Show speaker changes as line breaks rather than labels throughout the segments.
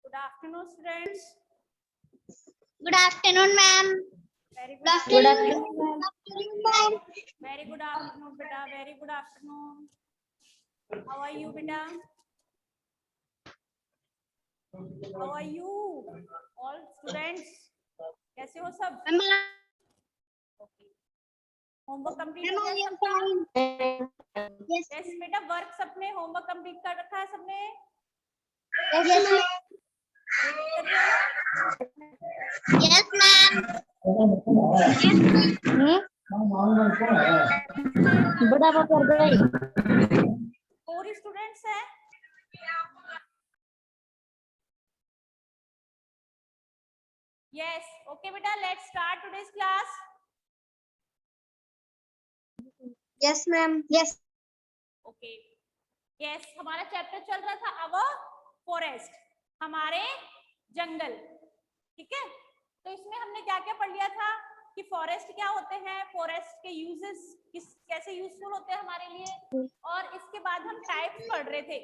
Good afternoon, students.
Good afternoon, ma'am.
Very good
Good
afternoon.
afternoon, ma'am.
Very good afternoon, beta. Very good afternoon. How are you, beta? How are you? All students. कैसे हो सब? Okay. Homework complete हो गया सबका?
Yes,
yes बेटा, work सबने homework complete कर रखा है सबने?
yes, ma'am.
कर दिया ना?
Yes, ma'am. बड़ा वो कर गई।
4 स्टूडेंट्स हैं? Yes. Okay, beta. Let's start today's class.
Yes, ma'am. Yes.
Okay yes हमारा चैप्टर चल रहा था अवर फॉरेस्ट, हमारे जंगल। ठीक है, तो इसमें हमने क्या क्या पढ़ लिया था कि फॉरेस्ट क्या होते हैं, फॉरेस्ट के यूजेस कैसे यूजफुल होते हैं हमारे लिए, और इसके बाद हम टाइप्स पढ़ रहे थे।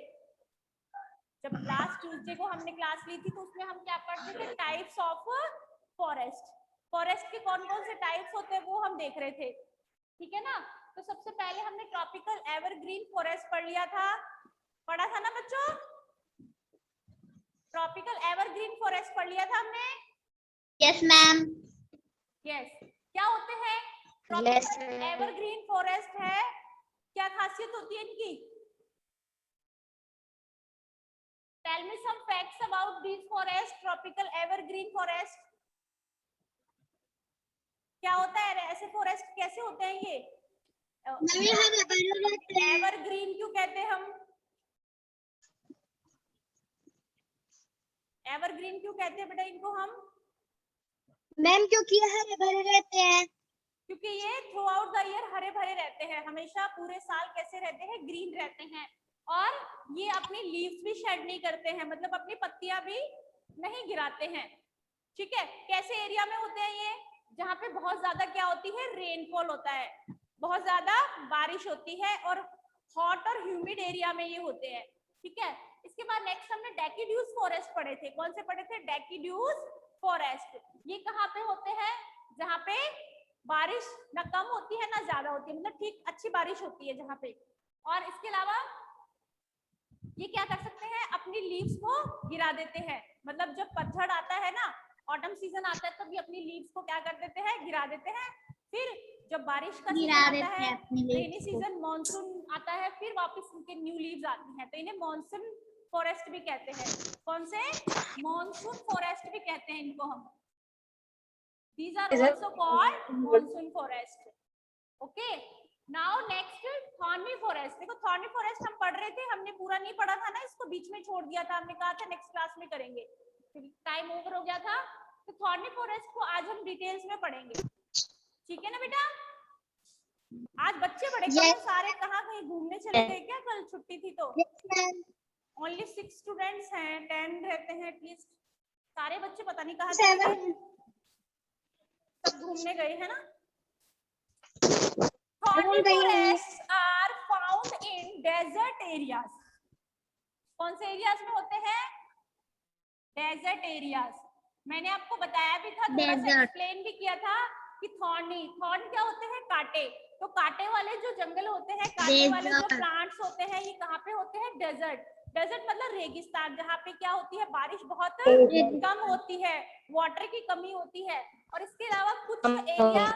जब लास्ट ट्यूसडे को हमने क्लास ली थी तो उसमें हम क्या पढ़ते थे, टाइप्स ऑफ फॉरेस्ट। फॉरेस्ट के कौन कौन से टाइप्स होते हैं वो हम देख रहे थे। ठीक है ना, तो सबसे पहले हमने ट्रॉपिकल एवरग्रीन फॉरेस्ट पढ़ लिया था, पढ़ा था ना बच्चों? ट्रॉपिकल एवरग्रीन फॉरेस्ट पढ़ लिया था हमने।
Yes, ma'am.
यस क्या होते हैं ट्रॉपिकल एवरग्रीन फॉरेस्ट है, क्या खासियत होती है इनकी? Tell me some facts about this forest, tropical evergreen forest. क्या होता है ऐसे फॉरेस्ट, कैसे होते हैं ये? एवरग्रीन क्यों कहते हैं हम? एवरग्रीन क्यों कहते हैं बेटा इनको हम?
मैम क्योंकि हरे भरे रहते हैं।
क्योंकि ये थ्रू आउट द ईयर हरे भरे रहते हैं, हमेशा पूरे साल कैसे रहते हैं, ग्रीन रहते हैं। और ये अपनी लीव्स भी शेड नहीं करते हैं, मतलब अपनी पत्तियां भी नहीं गिराते हैं। ठीक है, कैसे एरिया में होते हैं ये? जहाँ पे बहुत ज्यादा क्या होती है, रेनफॉल होता है, बहुत ज्यादा बारिश होती है, और हॉट और ह्यूमिड एरिया में ये होते हैं। ठीक है, इसके बाद नेक्स्ट हमने डेसिड्यूस फॉरेस्ट पढ़े थे। कौन से पढ़े थे? Deciduous forest. ये कहाँ पे होते हैं? जहाँ पे बारिश ना कम होती है ना ज्यादा होती है, मतलब ठीक अच्छी बारिश होती है जहाँ पे। और इसके अलावा ये क्या कर सकते हैं, अपनी लीव्स को गिरा देते हैं, मतलब जब पतझड़ आता है ना, ऑटम सीजन आता है, तब ये अपनी लीव्स को क्या कर देते हैं, गिरा देते हैं। फिर जब बारिश का सीजन आता है, रेनी सीजन, मॉनसून आता है, फिर वापस उनके न्यू लीव्स आती हैं, तो इन्हें मॉनसून फॉरेस्ट भी कहते हैं। कौन से? मॉनसून फॉरेस्ट भी कहते हैं इनको हम। These are also called monsoon forest. Okay. Now next thorny forest. देखो thorny forest हम पढ़ रहे थे, हमने पूरा नहीं पढ़ा था ना, इसको बीच में छोड़ दिया था, हमने कहा था नेक्स्ट क्लास में करेंगे, टाइम ओवर हो गया था। तो थॉर्नी फॉरेस्ट को आज हम डिटेल्स में पढ़ेंगे। ठीक है ना बेटा? आज बच्चे बड़े कम हैं, सारे कहाँ कहीं घूमने चले गए क्या? कल छुट्टी थी तो। ओनली 6 स्टूडेंट्स हैं, 10 रहते हैं एटलीस्ट, सारे बच्चे पता नहीं कहाँ चले गए, सब घूमने गए हैं ना। Thorny forests are found in desert areas. कौन से एरियाज में होते हैं? Desert areas. मैंने आपको बताया भी था, थोड़ा सा एक्सप्लेन भी किया था कि थॉर्न क्या होते हैं? कांटे। तो कांटे वाले जो जंगल होते हैं, कांटे वाले जो प्लांट्स होते हैं, ये कहाँ पे होते हैं? डेजर्ट। डेजर्ट मतलब रेगिस्तान, जहाँ पे क्या होती है, बारिश बहुत कम होती है, वाटर की कमी होती है। और इसके अलावा कुछ एरिया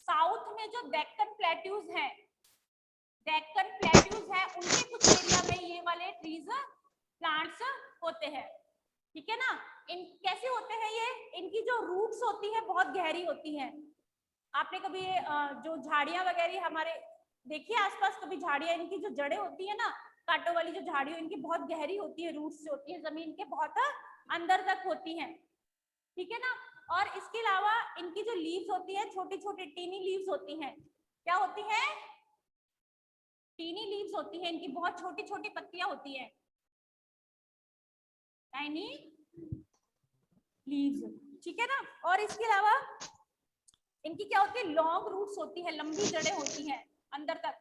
साउथ में जो डेक्कन प्लेट्यूज हैं, उनके कुछ एरिया में ये वाले ट्रीज, प्लांट्स होते हैं। ठीक है ना? इन कैसे होते हैं ये? इनकी जो रूट्स होती है बहुत गहरी होती हैं। आपने कभी जो झाड़ियां वगैरह हमारे देखिए आसपास, कभी झाड़ियां, इनकी जो जड़ें होती है ना, कांटों वाली जो झाड़ियां, इनकी बहुत गहरी होती है, रूट्स जो होती है जमीन के बहुत अंदर तक होती हैं। ठीक है ना? और इसके अलावा इनकी जो लीव्स होती है, छोटी छोटी टीनी लीव्स होती हैं। क्या होती है? टीनी लीव्स होती हैं इनकी, बहुत छोटी छोटी पत्तियां होती हैं, टाइनी लीव्स। ठीक है ना? और इसके अलावा इनकी क्या होती है? लॉन्ग रूट्स होती है, लंबी जड़ें होती हैं अंदर तक।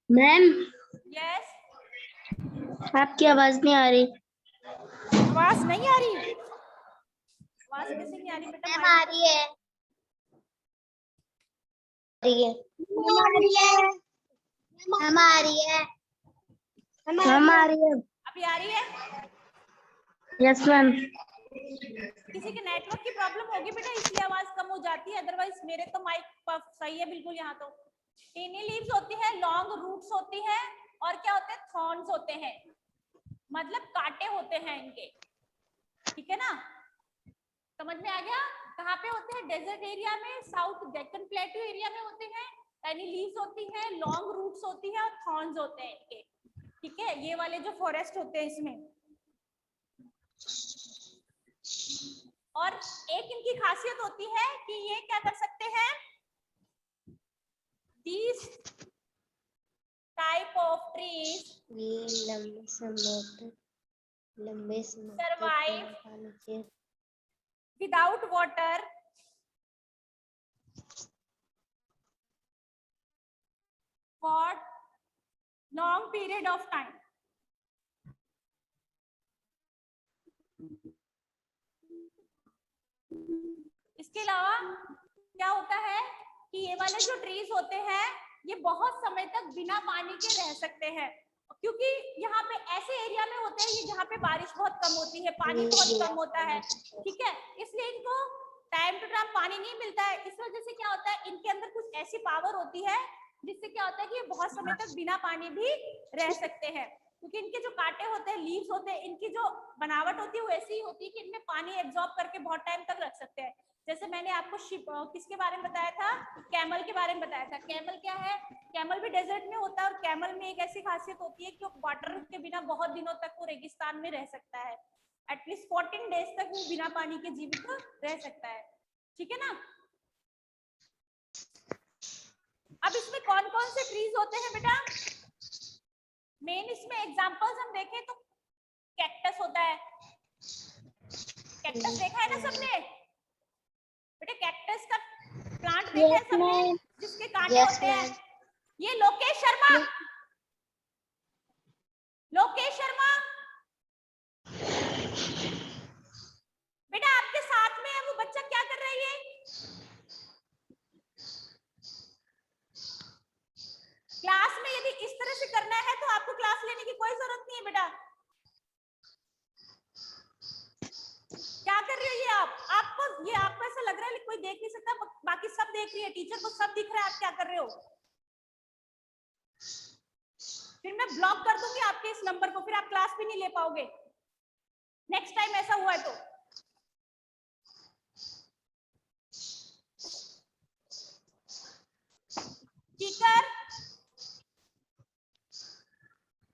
मैम
यस,
आपकी आवाज नहीं आ रही।
आवाज नहीं आ रही? आवाज कैसे नहीं आ रही बेटा?
मैम आ रही है। मैम आ रही है। मैम आ रही है। मैम आ रही है।
अभी आ रही है?
Yes ma'am.
किसी के नेटवर्क की प्रॉब्लम होगी बेटा, इसलिए आवाज कम हो जाती है, अदरवाइज मेरे तो माइक सही है बिल्कुल। यहाँ तो टेनी लीव्स होती है, लॉन्ग रूट्स होती है, और क्या होते हैं? थॉर्न्स होते हैं, मतलब कांटे होते हैं इनके। ठीक है ना? समझ में आ गया? कहाँ पे होते हैं? डेजर्ट एरिया में, साउथ डेक्कन प्लेटू एरिया में होते हैं। टेनी लीव्स होती है, लॉन्ग रूट्स होती है, और थॉर्न्स होते हैं इनके। ठीक है, ये वाले जो फॉरेस्ट होते हैं इसमें। और एक इनकी खासियत होती है कि ये क्या कर सकते हैं? These type of trees
ये लंबे समय
survive without water for long period of time. इसके अलावा क्या होता है कि ये वाले जो ट्रीज होते हैं ये बहुत समय तक बिना पानी के रह सकते हैं, क्योंकि यहाँ पे ऐसे एरिया में होते हैं ये जहाँ पे बारिश बहुत कम होती है, पानी बहुत कम होता है। ठीक है, इसलिए इनको टाइम टू टाइम पानी नहीं मिलता है। इस वजह से क्या होता है, इनके अंदर कुछ ऐसी पावर होती है जिससे क्या होता है कि ये बहुत समय तक बिना पानी भी रह सकते हैं, क्योंकि इनके जो कांटे होते हैं, लीव्स होते हैं, इनकी जो बनावट होती है वो ऐसी ही होती है कि इनमें पानी एब्जॉर्ब करके बहुत टाइम तक रख सकते हैं। जैसे मैंने आपको शिप किसके बारे में बताया था? कैमल के बारे में बताया था। कैमल क्या है? कैमल भी डेजर्ट में होता है, और कैमल में एक ऐसी खासियत होती है कि वो वाटर के बिना बहुत दिनों तक वो रेगिस्तान में रह सकता है। एटलीस्ट 14 डेज तक वो बिना पानी के जीवित रह सकता है। ठीक है ना? अब इसमें कौन कौन से ट्रीज होते हैं बेटा? मेन इसमें एग्जांपल्स हम देखें तो कैक्टस होता है। कैक्टस देखा है ना सबने? बेटा कैक्टस का प्लांट देखा है सबने, जिसके कांटे होते हैं? ये लोकेश शर्मा, लोकेश शर्मा बेटा आपके साथ में है वो बच्चा, क्या कर रही है? क्लास में यदि इस तरह से करना है तो आपको क्लास लेने की कोई जरूरत नहीं है बेटा। क्या कर रही हो ये आपको ऐसा लग रहा है कोई देख नहीं सकता, बाकी सब देख रही है, टीचर को सब दिख रहा है आप क्या कर रहे हो। फिर मैं ब्लॉक कर दूंगी आपके इस नंबर को, फिर आप क्लास भी नहीं ले पाओगे नेक्स्ट टाइम ऐसा हुआ है तो। कीकर,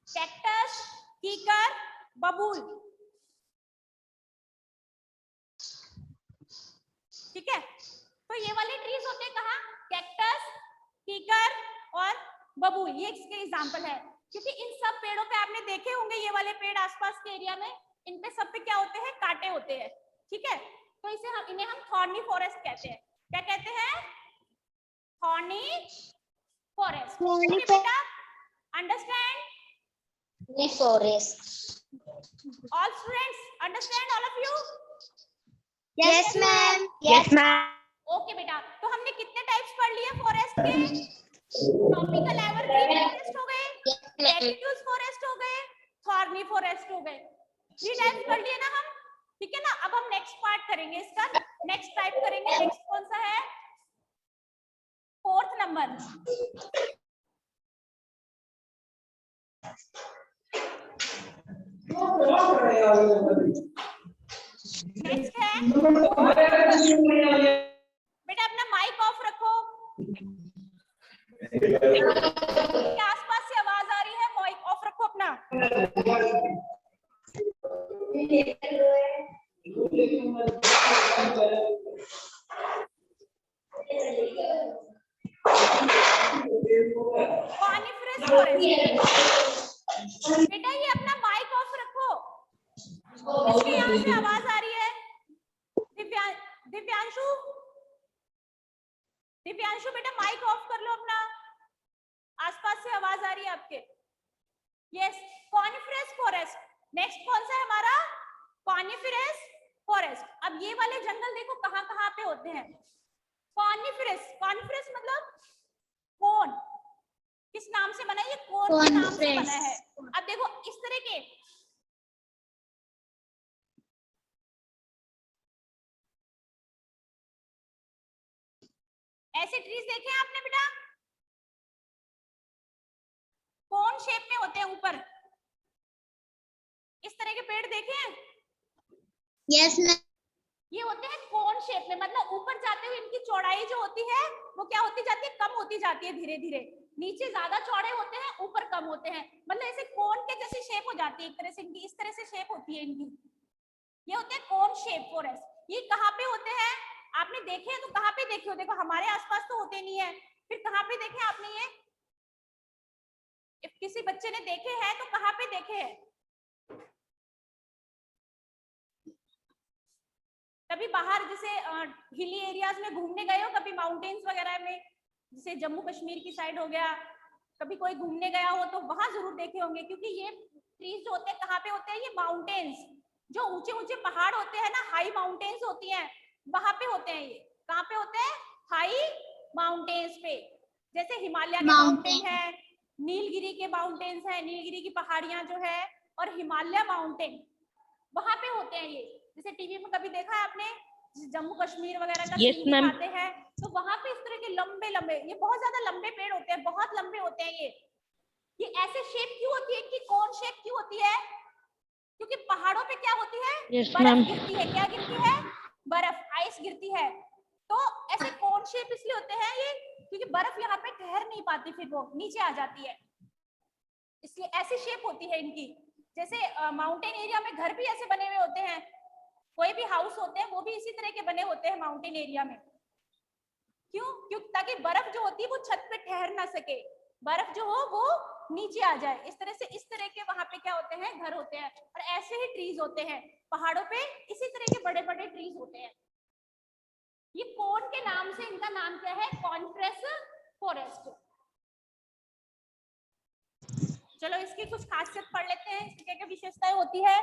कैक्टस, कीकर, बबूल। ठीक है, तो ये वाले ट्रीज होते हैं कहाँ? कैक्टस, कीकर और बबूल, ये इसके एग्जांपल है। क्योंकि इन सब पेड़ों पे आपने देखे होंगे, ये वाले पेड़ आसपास के एरिया में, इन पे सब पे क्या होते हैं? कांटे होते हैं। ठीक है, तो इन्हें हम थॉर्नी फॉरेस्ट कहते हैं। क्या कहते हैं? Thorny forest. ओके बेटा, understand?
Forest.
All students understand, all of you?
Yes ma'am. Yes ma'am.
Okay बेटा, तो हमने कितने टाइप्स पढ़ लिए फॉरेस्ट के? ट्रॉपिकल एवरग्रीन फॉरेस्ट हो गए, डेसिडुअस फॉरेस्ट हो गए, थॉर्नी फॉरेस्ट हो गए। 3 टाइप्स पढ़ लिए ना हम? ठीक है ना? अब हम नेक्स्ट पार्ट करेंगे इसका, नेक्स्ट टाइप करेंगे। नेक्स्ट कौन सा है? 4th number. नेक्स्ट है 4th नंबर। बेटा अपना माइक ऑफ रखो, के आसपास से आवाज आ रही है, माइक ऑफ रखो अपना। Coniferous forest. बेटा ये अपना माइक ऑफ रखो, किसके यहाँ से आवाज आ रही है? दिव्यांशु, दिव्यांशु बेटा माइक ऑफ कर लो अपना, आसपास से आवाज आ रही है आपके। Yes, coniferous forest. नेक्स्ट कौन सा है हमारा? Coniferous forest. अब ये वाले जंगल देखो कहाँ कहाँ पे होते हैं, कॉनिफेरस। कॉनिफेरस मतलब कोन, किस नाम से बना है, ये कोन के नाम से बना है। अब देखो इस तरह के ऐसे ट्रीज देखे हैं आपने बेटा, कोन शेप में होते हैं ऊपर, इस तरह के पेड़ देखे हैं?
Yes ma'am.
ये होते हैं कोन शेप में, मतलब ऊपर जाते हुए इनकी चौड़ाई जो होती है वो क्या होती जाती है, कम होती जाती है धीरे धीरे। नीचे ज्यादा चौड़े होते हैं, ऊपर कम होते हैं, मतलब ऐसे कोन के जैसी शेप हो जाती है एक तरह से इनकी, इस तरह से शेप होती है इनकी। ये होते हैं कोन शेप फॉरेस्ट। ये कहाँ पे होते हैं आपने देखे हैं तो कहाँ पे देखे हो? देखो हमारे आसपास तो होते नहीं है, फिर कहाँ पे देखे आपने ये? if किसी बच्चे ने देखे हैं तो कहाँ पे देखे हैं? कभी बाहर जैसे हिली एरियाज में घूमने गए हो, कभी माउंटेन्स वगैरह में, जैसे जम्मू कश्मीर की साइड हो गया, कभी कोई घूमने गया हो तो वहां जरूर देखे होंगे, क्योंकि ये ट्रीज जो होते हैं कहाँ पे होते हैं, ये माउंटेन्स, जो ऊंचे ऊंचे पहाड़ होते हैं ना, हाई माउंटेन्स होती हैं, वहां पे होते हैं। ये कहाँ पे होते हैं? हाई माउंटेन्स पे, जैसे हिमालय के माउंटेन है, नीलगिरी के माउंटेन्स है, नीलगिरी की पहाड़ियां जो है, और हिमालय माउंटेन वहां पे होते हैं ये। जैसे टीवी में कभी देखा है आपने, जम्मू कश्मीर वगैरह का सीन दिखाते हैं, तो वहां पे इस तरह के लंबे लंबे, ये बहुत ज्यादा लंबे पेड़ होते हैं, बहुत लंबे होते हैं ये ऐसे शेप क्यों होती है इनकी, कौन शेप क्यों होती है? क्योंकि पहाड़ों पे क्या होती है, बर्फ गिरती है। क्या गिरती है? बर्फ, आइस गिरती है। तो ऐसे कौन शेप इसलिए होते हैं ये, क्योंकि बर्फ यहाँ पे ठहर नहीं पाती, फिर वो नीचे आ जाती है, इसलिए ऐसी शेप होती है इनकी। जैसे माउंटेन एरिया में घर भी ऐसे बने हुए होते हैं, कोई भी हाउस होते हैं वो भी इसी तरह के बने होते हैं माउंटेन एरिया में। क्यों? क्योंकि ताकि बर्फ जो होती है वो छत पे ठहर ना सके, बर्फ जो हो वो नीचे आ जाए, इस तरह से। इस तरह के वहां पे क्या होते हैं, घर होते हैं। और ऐसे ही ट्रीज होते हैं पहाड़ों पे, इसी तरह के बड़े बड़े ट्रीज होते हैं। ये कोन के नाम से इनका नाम क्या है, कॉनिफेरस फॉरेस्ट। चलो इसकी कुछ खासियत पढ़ लेते हैं, इसकी क्या क्या विशेषताएं होती है।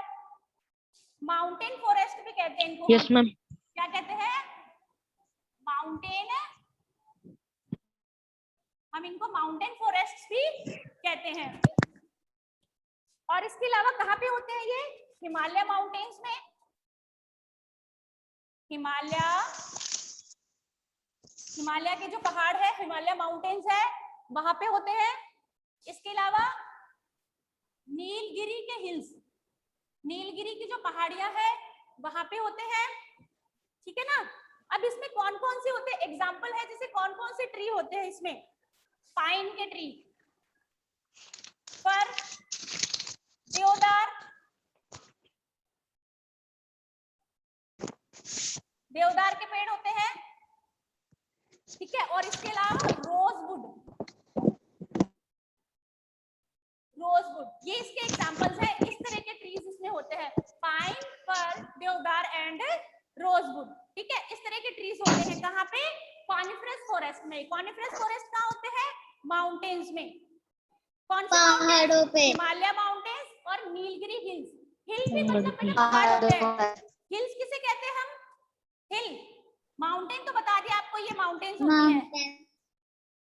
माउंटेन फॉरेस्ट भी कहते हैं इनको। Yes ma'am. क्या कहते हैं? माउंटेन, हम इनको माउंटेन फॉरेस्ट भी कहते हैं। और इसके अलावा कहाँ पे होते हैं ये? हिमालय माउंटेन्स में, हिमालय के जो पहाड़ है, हिमालय माउंटेन्स है, वहां पे होते हैं। इसके अलावा नीलगिरी के हिल्स, नीलगिरी की जो पहाड़ियां है वहां पे होते हैं, ठीक है ना। अब इसमें कौन कौन से होते हैं, एग्जाम्पल है, जैसे कौन कौन से ट्री होते हैं इसमें? पाइन के ट्री, पर देवदार के पेड़ होते हैं, ठीक है। और इसके अलावा रोजवुड, ये इसके एग्जांपल्स है। इस तरह के ट्रीज इसमें होते हैं, पाइन, फर, देवदार एंड रोजवुड, ठीक है। इस तरह के ट्रीज होते हैं कहाँ पे? कॉनिफेरस फॉरेस्ट में। कॉनिफेरस फॉरेस्ट कहाँ होते हैं? माउंटेन्स में। कौन से पहाड़ों पे? हिमालय माउंटेन्स और नीलगिरी हिल्स। हिल भी मतलब पहाड़ होते हैं। हिल्स किसे कहते हैं हम? हिल। माउंटेन तो बता दिया आपको, ये माउंटेन्स होती है।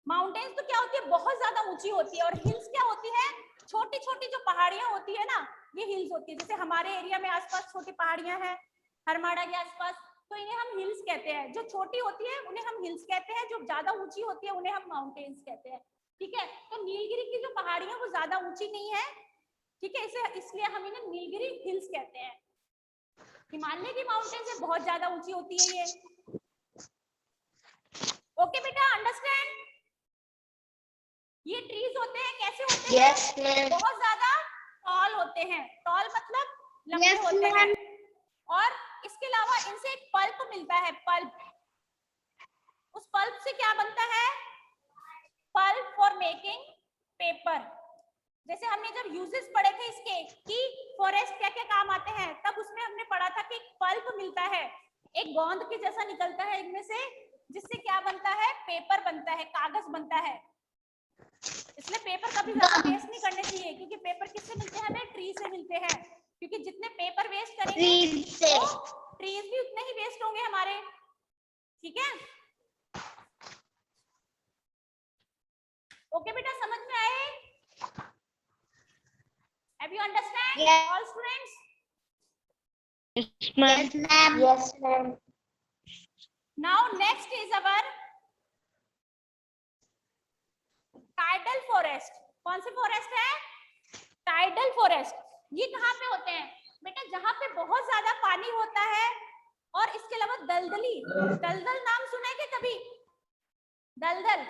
माउंटेन्स तो क्या होती है, बहुत ज्यादा ऊंची होती है, और हिल्स क्या होती है, छोटी छोटी जो पहाड़ियां होती है ना, ये हिल्स होती है। जैसे हमारे एरिया में आसपास छोटी पहाड़ियां हैं, हरमाड़ा के आसपास, तो इन्हें हम हिल्स कहते हैं। जो छोटी होती है उन्हें हम हिल्स कहते हैं, जो ज्यादा ऊंची होती है उन्हें हम माउंटेन्स कहते हैं, ठीक है। तो नीलगिरी की जो पहाड़ियां वो ज्यादा ऊंची नहीं है, ठीक है, इसे इसलिए हम इन्हें नीलगिरी हिल्स कहते हैं। हिमालय की माउंटेन से बहुत ज्यादा ऊंची होती है ये। ओके बेटा, अंडरस्टैंड? ये ट्रीज होते हैं, कैसे होते हैं? yes, बहुत ज्यादा टॉल होते हैं। टॉल मतलब लंबे yes, होते हैं। और इसके अलावा इनसे एक पल्प मिलता है, पल्प। उस पल्प से क्या बनता है? Pulp for making paper. जैसे हमने जब यूजेस पढ़े थे इसके कि फॉरेस्ट क्या क्या काम आते हैं, तब उसमें हमने पढ़ा था कि पल्प मिलता है, एक गोंद के जैसा निकलता है इनमें से, जिससे क्या बनता है? पेपर बनता है, कागज बनता है। इसलिए पेपर कभी ज्यादा वेस्ट नहीं करने चाहिए, क्योंकि पेपर किससे मिलते हैं? हमें ट्री से मिलते हैं। क्योंकि जितने पेपर वेस्ट करेंगे
ट्रीज से,
तो ट्रीज भी उतने ही वेस्ट होंगे हमारे, ठीक है। ओके बेटा, समझ में आए? Have you understand all students?
yes ma'am, yes ma'am.
Now next is our tidal forest. कौन से फॉरेस्ट है? Tidal forest. ये कहाँ पे होते हैं बेटा? जहाँ पे बहुत ज्यादा पानी होता है और इसके अलावा दलदली, दलदल नाम सुना है क्या कभी? दलदल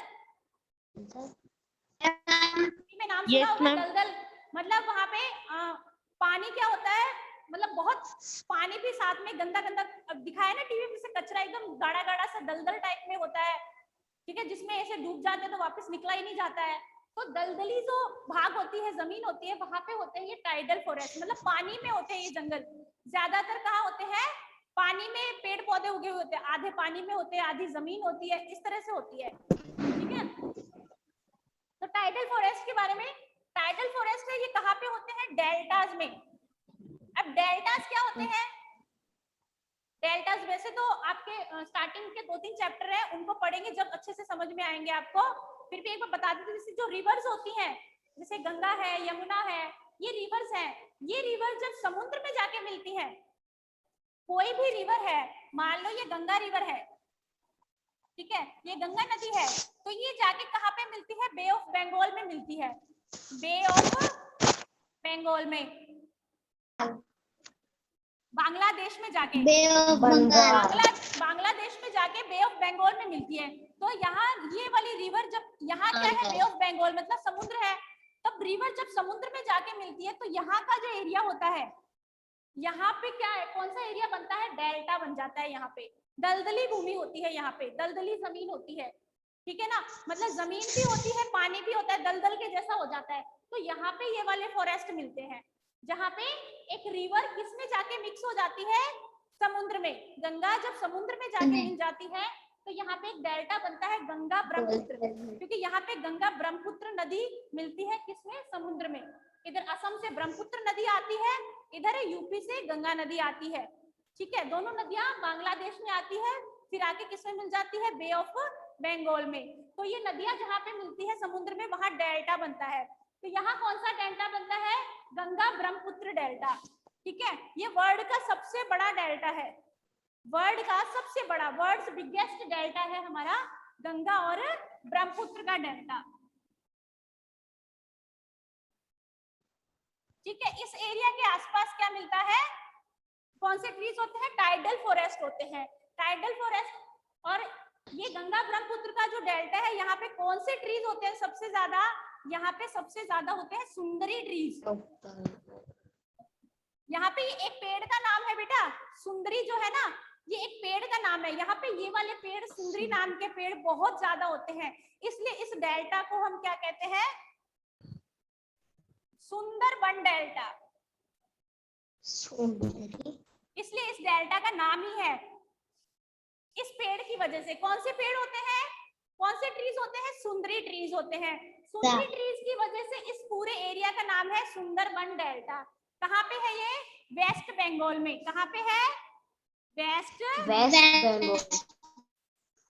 में नाम सुना होगा दलदल, मतलब वहाँ पे पानी क्या होता है, मतलब बहुत पानी भी साथ में गंदा गंदा दिखाया ना टीवी में, से कचरा एकदम गाढ़ा गाढ़ा सा दलदल टाइप में होता है, ठीक है, जिसमें ऐसे डूब जाते हैं तो वापस निकला ही नहीं जाता है। तो दलदली जो भाग होती है, जमीन होती है, वहां पे होते हैं ये टाइडल फॉरेस्ट, मतलब पानी में होते हैं ये जंगल। ज्यादातर कहाँ होते हैं? पानी में पेड़ पौधे उगे हुए होते हैं, आधे पानी में होते हैं, आधी जमीन होती है, इस तरह से होती है, ठीक है। तो टाइडल फॉरेस्ट के बारे में, टाइडल फॉरेस्ट है ये कहाँ पे होते हैं? डेल्टाज में। अब डेल्टाज क्या होते हैं? डेल्टाज वैसे तो आपके स्टार्टिंग के 2-3 चैप्टर है, उनको पढ़ेंगे जब अच्छे से समझ में आएंगे आपको। फिर भी एक बार बता देती हूँ, जैसे जो रिवर्स होती हैं, जैसे गंगा है, यमुना है, ये रिवर्स हैं। ये रिवर जब समुद्र में जाके मिलती है, कोई भी रिवर है, मान लो ये गंगा रिवर है, ठीक है, ये गंगा नदी है, तो ये जाके कहाँ पे मिलती है? बे ऑफ बंगाल में मिलती है, बे ऑफ बंगाल में, बांग्लादेश में जाके, बांग्लादेश में जाके बे ऑफ बंगाल में मिलती है। तो यहाँ ये वाली रिवर जब, यहाँ क्या है? बे ऑफ बंगाल मतलब समुद्र है, तब रिवर जब समुद्र में जाके मिलती है तो यहाँ का जो एरिया होता है, यहाँ पे क्या है, कौन सा एरिया बनता है? डेल्टा बन जाता है। यहाँ पे दलदली भूमि होती है, यहाँ पे दलदली जमीन होती है, ठीक है ना, मतलब जमीन भी होती है, पानी भी होता है, दलदल के जैसा हो जाता है। तो यहाँ पे ये वाले फॉरेस्ट मिलते हैं, जहाँ पे एक रिवर किसमें जाके मिक्स हो जाती है? समुद्र में। गंगा जब समुद्र में जाके मिल जाती है तो यहाँ पे एक डेल्टा बनता है, गंगा ब्रह्मपुत्र, क्योंकि यहाँ पे गंगा ब्रह्मपुत्र नदी मिलती है किसमें? समुद्र में। इधर असम से ब्रह्मपुत्र नदी आती है, इधर यूपी से गंगा नदी आती है, ठीक है, दोनों नदियां बांग्लादेश में आती है, फिर आके किसमें मिल जाती है? बे ऑफ बंगाल में। तो ये नदियां जहाँ पे मिलती है समुद्र में, वहां डेल्टा बनता है। तो यहाँ कौन सा डेल्टा बनता है? गंगा ब्रह्मपुत्र डेल्टा, ठीक है। ये वर्ल्ड का सबसे बड़ा डेल्टा है, वर्ल्ड का सबसे बड़ा, वर्ल्ड्स बिगेस्ट डेल्टा है हमारा गंगा और ब्रह्मपुत्र का डेल्टा, ठीक है। इस एरिया के आसपास क्या मिलता है? कौन से ट्रीज होते हैं? टाइडल फॉरेस्ट होते हैं, टाइडल फॉरेस्ट। और ये गंगा ब्रह्मपुत्र का जो डेल्टा है, यहाँ पे कौन से ट्रीज होते हैं सबसे ज्यादा? यहाँ पे सबसे ज्यादा होते हैं सुंदरी ट्रीज। यहाँ पे एक पेड़ का नाम है बेटा, सुंदरी जो है ना, ये एक पेड़ का नाम है। यहाँ पे ये वाले पेड़, सुंदरी नाम के पेड़ बहुत ज्यादा होते हैं, इसलिए इस डेल्टा को हम क्या कहते हैं? सुंदरबन डेल्टा। इसलिए इस डेल्टा का नाम ही है इस पेड़ की वजह से। कौन से पेड़ होते हैं? कौन से ट्रीज होते हैं? सुंदरी ट्रीज होते हैं। सुंदरी ट्रीज की वजह से इस पूरे एरिया का नाम है सुंदरबन डेल्टा। कहाँ पे है ये? वेस्ट बंगाल में। कहाँ पे है? वेस्ट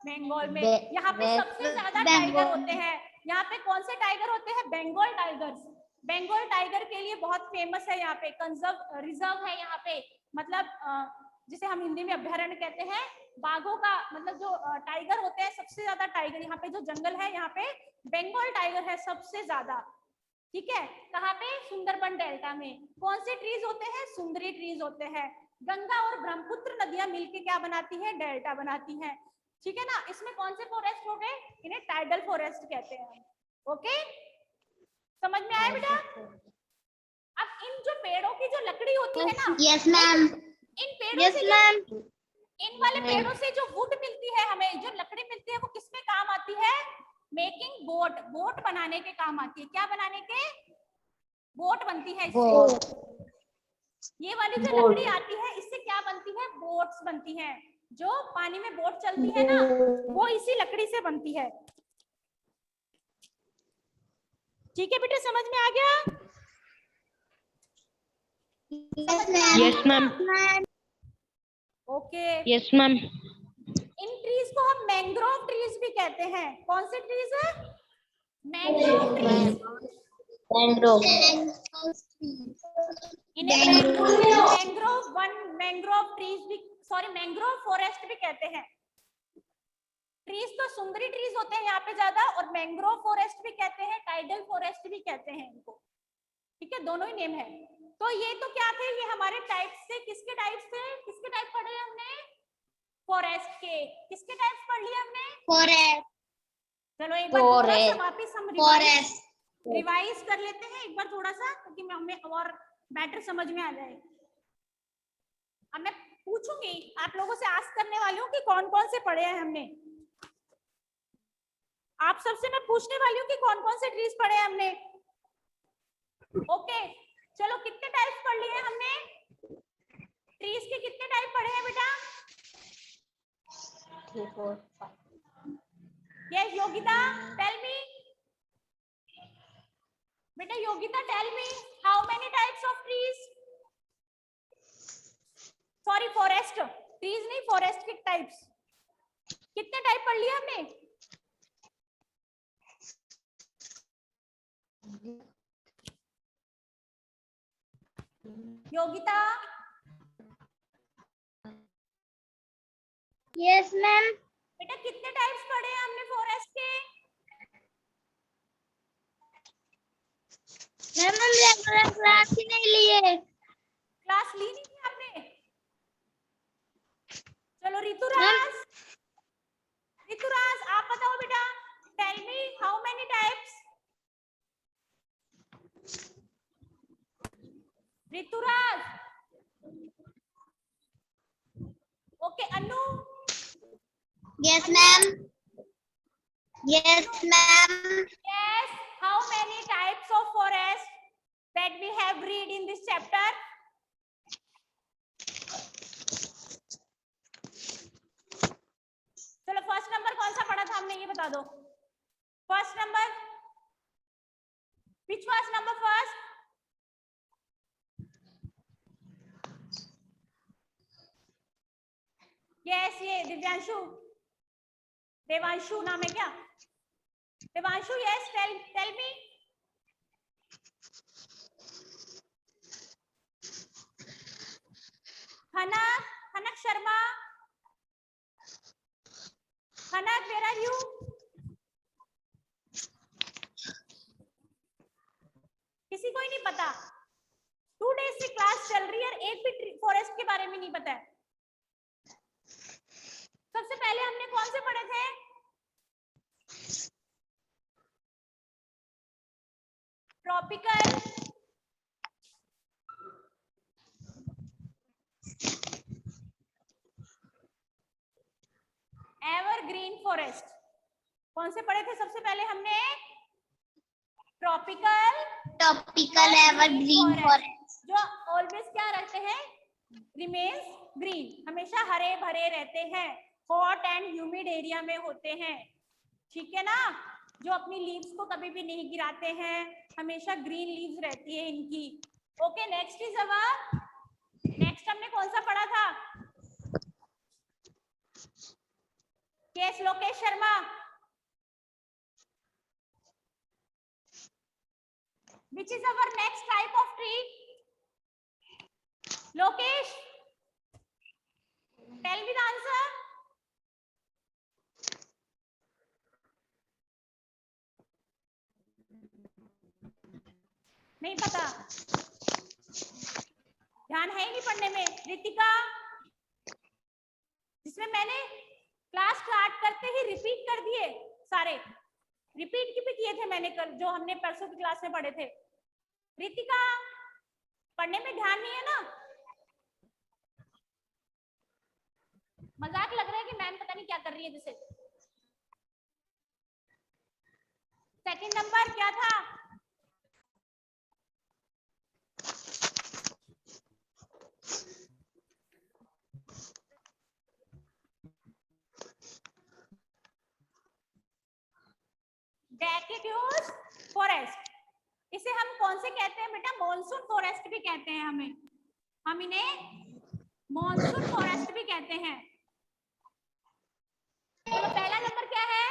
बंगाल में। यहाँ पे सबसे ज्यादा टाइगर होते हैं। यहाँ पे कौन से टाइगर होते हैं? बंगाल टाइगर्स। बंगाल टाइगर के लिए बहुत फेमस है, यहाँ पे कंजर्व रिजर्व है, यहाँ पे मतलब जिसे हम हिंदी में अभ्यारण्य कहते हैं, बाघों का मतलब जो टाइगर होते हैं, सबसे ज्यादा टाइगर यहाँ पे जो जंगल है, यहाँ पे बंगाल टाइगर है सबसे ज्यादा, ठीक है। कहाँ पे? सुंदरबन डेल्टा में। कौन से ट्रीज होते हैं? सुंदरी ट्रीज होते हैं। गंगा और ब्रह्मपुत्र नदियां मिलके क्या बनाती है? डेल्टा बनाती हैं, ठीक है ना। इसमें कौन से फॉरेस्ट हो गए? इन्हें टाइडल फॉरेस्ट कहते हैं। ओके, समझ में आया बेटा? अब इन जो पेड़ों की जो लकड़ी होती है ना,
यस मैम,
इन पेड़ों से इन वाले पेड़ों से जो वुड मिलती है, हमें जो लकड़ी मिलती है, वो किसमें काम आती है? मेकिंग बोट, बोट बनाने के काम आती है। क्या बनाने के? बोट बनती है इससे। ये वाली जो लकड़ी आती है, इससे क्या बनती है? बोट्स बनती हैं। जो पानी में बोट चलती है ना, वो इसी लकड़ी से बनती है, ठीक है बेटा, समझ में आ गया?
Yes ma'am.
Okay.
Yes ma'am.
इन ट्रीज को हम मैंग्रोव ट्रीज भी कहते हैं। कौन से ट्रीज है? Mangrove trees.
मैंग्रोव।
इन्हें मैंग्रोव ट्रीज भी, सॉरी मैंग्रोव फॉरेस्ट भी कहते हैं। ट्रीज तो सुंदरी ट्रीज होते हैं यहाँ पे ज्यादा, और मैंग्रोव फॉरेस्ट भी कहते हैं, टाइडल फॉरेस्ट भी कहते हैं इनको। ठीक है, दोनों ही नेम है। तो ये तो क्या थे, ये हमारे टाइप्स थे। किसके टाइप्स थे? किसके टाइप पढ़े हमने? फॉरेस्ट के। किसके टाइप्स पढ़ लिए हमने?
फॉरेस्ट।
चलो एक बार थोड़ा सा वापस हम रिवाइज कर लेते हैं एक बार थोड़ा सा, क्योंकि हमें और बेटर समझ में आ जाए। अब मैं पूछूंगी आप लोगों से, आस्क करने वाली हूँ कि कौन कौन से पढ़े हैं हमने। आप सबसे मैं पूछने वाली हूँ कि कौन कौन से ट्रीज पढ़े हैं हमने। ओके, चलो कितने टाइप्स पढ़ लिए हैं हमने? ट्रीज के कितने टाइप पढ़े हैं बेटा? Yes Yogita, tell me. बेटा Yogita, tell me how many types of trees? Sorry forest, trees नहीं, फॉरेस्ट के टाइप्स कितने टाइप पढ़ लिए हमने? योगिता।
Yes ma'am.
बेटा कितने टाइप्स पढ़े हैं हमने फॉरेस्ट के?
मैम हम रेगुलर क्लास ही नहीं लिए।
क्लास ली नहीं थी आपने? चलो ऋतुराज, ऋतुराज आप बताओ बेटा, tell me how many types? Rituraj. Okay Anu.
Yes ma'am. Yes ma'am.
Yes, how many types of forest that we have read in this chapter? चलो फर्स्ट नंबर कौन सा पढ़ा था हमने, ये बता दो। First number, which was number first? Yes, ये दिव्यांशु, देवांशु नाम है क्या? Devanshu, yes, tell me. Khanak Sharma, Khanak where are you? किसी को ही नहीं पता? 2 days से क्लास चल रही है और एक भी फॉरेस्ट के बारे में नहीं पता है। सबसे पहले हमने कौन से पढ़े थे? Tropical, evergreen forest. कौन से पढ़े थे सबसे पहले हमने? ट्रॉपिकल
एवरग्रीन फॉरेस्ट,
जो ऑलवेज क्या रहते हैं? रिमेन्स ग्रीन, हमेशा हरे भरे रहते हैं, हॉट एंड ह्यूमिड एरिया में होते हैं। ठीक है ना, जो अपनी लीव्स को कभी भी नहीं गिराते हैं, हमेशा ग्रीन लीव्स रहती है इनकी। Okay, next is our, next हमने कौन सा पढ़ा था? Yes Lokesh Sharma. Which is our next type of tree? Lokesh, tell me the answer. नहीं पता, ध्यान है ही नहीं पढ़ने में। रितिका, जिसमें मैंने क्लास स्टार्ट करते ही रिपीट कर दिए सारे, रिपीट भी किए थे मैंने कल, जो हमने परसों की क्लास में पढ़े थे। रितिका, पढ़ने में ध्यान नहीं है ना? मजाक लग रहा है कि मैम पता नहीं क्या कर रही है जिसे। सेकंड नंबर क्या था? Deciduous forest. इसे हम कौन से कहते हैं बेटा? मॉनसून फॉरेस्ट भी कहते हैं हमें। हम इन्हें मॉनसून फॉरेस्ट भी कहते हैं। चलो पहला नंबर क्या है?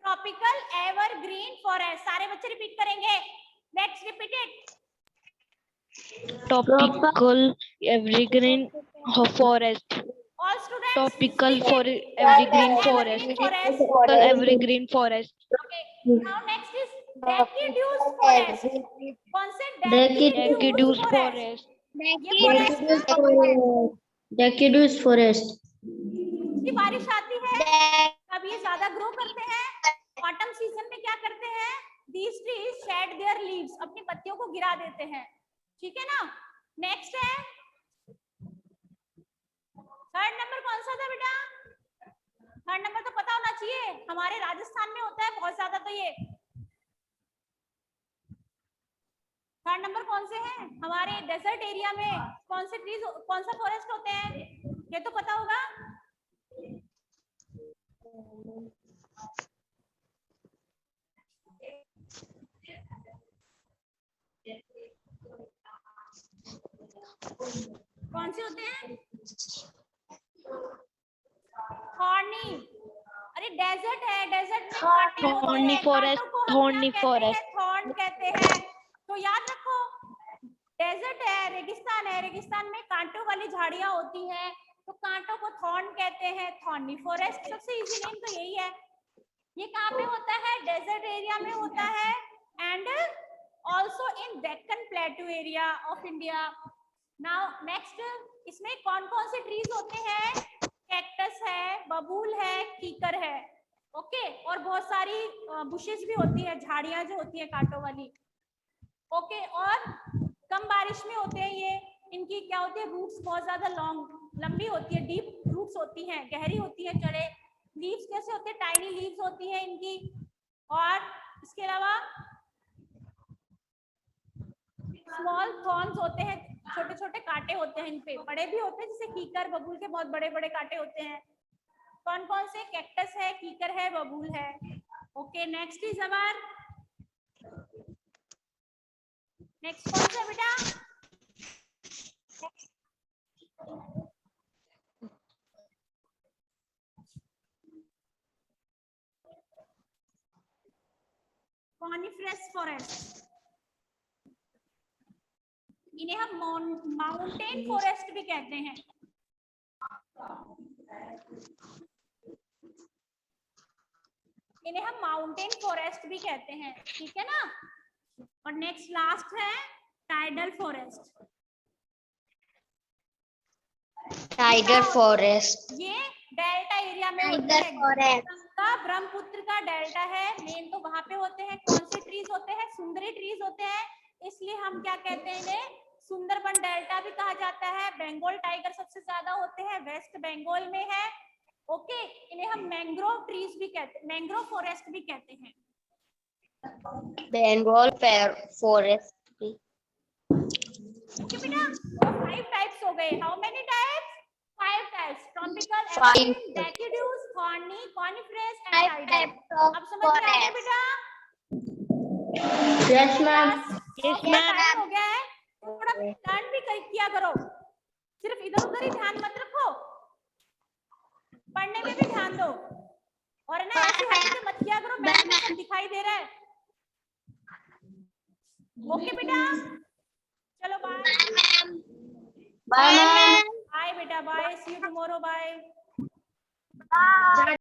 Tropical evergreen forest. सारे बच्चे रिपीट करेंगे। Let's repeat it.
Tropical evergreen forest.
All students
Tropical
speak
for
it.
evergreen forest.
Evergreen forest.
Tropical evergreen forest.
Okay. Now next is deciduous forest. कौन से? deciduous
Deciduous
forest.
forest.
ये forest
Deciduous forest.
की बारिश आती है तब ये ज्यादा ग्रो करते हैं। ऑटम सीजन में क्या करते हैं? These trees shed their leaves. अपनी पत्तियों को गिरा देते हैं। ठीक है ना? नेक्स्ट है थर्ड नंबर। कौन सा था बेटा? थर्ड नंबर तो पता होना चाहिए, हमारे राजस्थान में होता है बहुत ज्यादा। तो ये थर्ड नंबर कौन से हैं? हमारे डेजर्ट एरिया में कौन से ट्रीज, कौन सा फॉरेस्ट होते हैं? ये तो पता होगा। कौन से होते हैं? थॉर्नी। अरे डेजर्ट है, डेजर्ट में कांटे होते
Thorny
हैं।
forest.
कांटों को हम
Thorny
क्या कहते
forest.
हैं? थॉर्न कहते हैं। तो याद रखो, डेजर्ट है, रेगिस्तान है, रेगिस्तान में कांटों वाली झाड़ियां होती हैं, तो कांटों को थॉर्न कहते हैं। थॉर्नी फॉरेस्ट सबसे इजी नेम तो यही है। ये कहाँ पे होता है? डेजर्ट एरिया में होता है and also in Deccan प्लेटू area of India. Now next, इसमें कौन कौन से ट्रीज होते हैं? कैक्टस है, बबूल है, कीकर है। ओके, और बहुत सारी बुशेस भी होती है, झाड़ियां जो होती है कांटों वाली। ओके, और कम बारिश में होते हैं ये। इनकी क्या होती है? रूट्स बहुत ज्यादा लंबी होती है, डीप रूट्स होती हैं, गहरी होती है जड़ें। लीव्स कैसे होते हैं? टाइनी लीव्स होती हैं इनकी। और इसके अलावा स्मॉल थॉर्न्स होते हैं, छोटे छोटे कांटे होते हैं इनपे। बड़े भी होते हैं, जैसे कीकर बबूल के बहुत बड़े बड़े कांटे होते हैं। कौन कौन से? कैक्टस है, कीकर है, बबूल है। Okay, next is our next कौन सा बेटा? Coniferous forest. इन्हें हम माउंटेन फॉरेस्ट भी कहते हैं। इन्हें हम माउंटेन फॉरेस्ट भी कहते हैं। ठीक है ना? और नेक्स्ट लास्ट है टाइडल फॉरेस्ट।
Tiger forest.
ये डेल्टा एरिया में होते
Tiger
हैं।
forest.
गंगा ब्रह्मपुत्र का डेल्टा है मेन, तो वहां पे होते हैं कौन से ट्रीज होते हैं? सुंदरी ट्रीज होते हैं। इसलिए हम क्या कहते हैं? इन्हें सुंदरबन डेल्टा भी कहा जाता है। बंगाल टाइगर सबसे ज्यादा होते हैं, वेस्ट बंगाल में है। ओके, इन्हें हम मैंग्रोव ट्रीज भी कहते हैं, मैंग्रोव फॉरेस्ट भी कहते हैं।
Bengal forest.
ओके बेटा, 5 टाइप्स हो गए। How many types? 5 types. Tropical,
Five.
Evergreen, deciduous, thorny, coniferous and
5
tidal.
types of
अब समझ में आ गया
forest.
बेटा?
Yes, ma'am.
Yes,
थोड़ा
ma'am.
टाइम हो गया है, थोड़ा लर्न भी किया करो। सिर्फ इधर उधर ही ध्यान मत रखो, पढ़ने में भी ध्यान दो। और ना ऐसी हरकतें मत किया करो, मैम को सब दिखाई दे रहा है। ओके बेटा, चलो बाय।
Bye, ma'am.
बाय बेटा, bye. See you tomorrow, bye.
Bye.